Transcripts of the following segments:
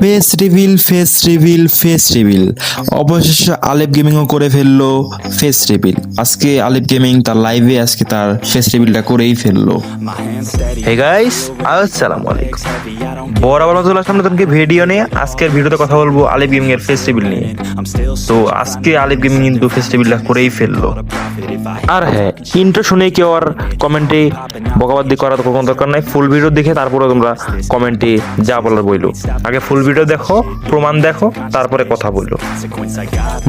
Face reveal অবশেষে আলেপ গেমিংও করে ফেললো ফেস রিভিল। আজকে আলেপ গেমিং তার লাইভে আজকে তার ফেস রিভিলটা করেই ফেললো। হে গাইস, আসসালামু আলাইকুম। বরাবর চলে আসলাম নতুন কি ভিডিও নিয়ে। আজকের ভিডিওতে কথা বলবো আলেপ গেমিং এর ফেস রিভিল নিয়ে। তো আজকে আলেপ গেমিং কিন্তু ফেস রিভিলটা করেই ফেললো। আর হ্যাঁ, ইন্ট্রো শুনে কেউ আর কমেন্টে বকাবাদি করার কোনো দরকার নাই। ফুল ভিডিও দেখে তারপরে তোমরা কমেন্টে যা বলার বইলো। আগে ফুল ভিডিও দেখো, প্রমাণ দেখো, তারপরে কথা বললো।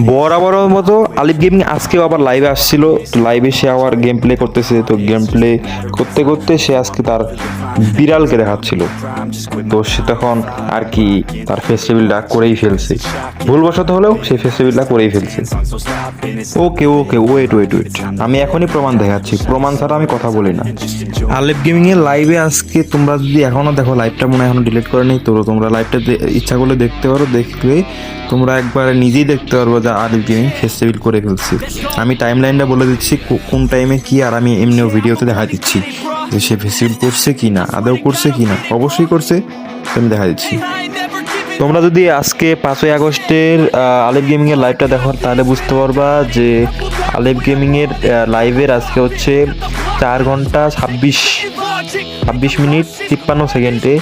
বরাবরের মতো আলিফ গেমিং আজকেও আবার লাইভে আসছিল। লাইভে সে আবার গেম প্লে করতেছে। তো গেম প্লে করতে করতে সে আজকে তার বিড়ালকে দেখাচ্ছিল। তো সে তখন আর কি তার ফেস্টিভ্যালটা করেই ফেলছে, ভুলবশত হলেও সেই ফেস্টিভ্যালটা করেই ফেলছে। ওকে ওয়েট আমি এখনই প্রমাণ দেখাচ্ছি। প্রমাণ ছাড়া আমি কথা বলি না। আলেপ গেমিং এর লাইভে আজকে তোমরা যদি এখনো দেখো, লাইভটা মনে হয় এখনো ডিলিট করে নেই, তো তোমরা লাইভটা ইচ্ছা করলে দেখতে পারো। দেখলে তোমরা একবার নিজেই দেখতে পারবো যে আলেপ গেমিং ফেস্টিভ্যাল করে ফেলছে। আমি টাইম লাইনটা বলে দিচ্ছি কোন টাইমে কি, আর আমি এমনিও ভিডিওতে দেখা দিচ্ছি যে সে ফেস্টিভ্যাল করছে কি না, আদৌ করছে কি না। অবশ্যই করছে, আমি দেখা দিচ্ছি। তোমরা যদি আজকে 5ই আগস্টের আলেপ গেমিং এর লাইভটা দেখো, তাহলে বুঝতে পারবা যে আলেপ গেমিং এর লাইভের আজকে হচ্ছে 4 ঘন্টা 26 মিনিট 53 সেকেন্ডে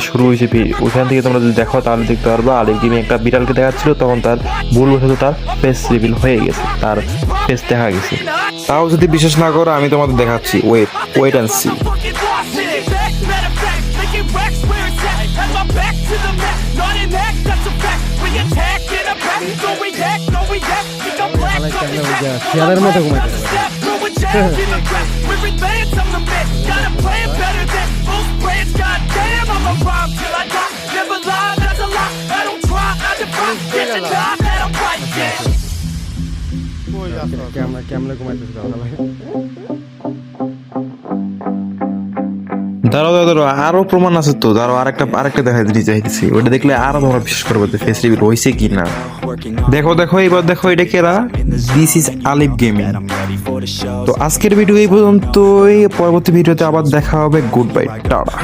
শুরু হয়েছে। ওখান থেকে তোমরা যদি দেখো তাহলে দেখতে পারবা আলেপ গেমিং একটা বিড়ালকে দেখাচ্ছিল, তখন তার ভুলবশত তার ফেস রিভিল হয়ে গেছে, তার ফেস দেখা গেছে। তাও যদি বিশ্বাস না করো, আমি তোমাদের দেখাচ্ছি। Wait and see. চেয়ারের মতো ঘুমাইতে ক্যামেরা ঘুমাইতেছে। দাঁড়াও, আরো প্রমাণ আছে তো। দাঁড়াও, আরেকটা দেখা যাইতেছি। ওইটা দেখলে আরো তোমরা বিশ্বাস করবে যে ফেস রিভিল হয়েছে কি না। দেখো এবার দেখো, এটা কেরা? This is Alif gaming. তো আজকের ভিডিও এই পর্যন্তই। পরবর্তী ভিডিওতে আবার দেখা হবে। Good bye, tata.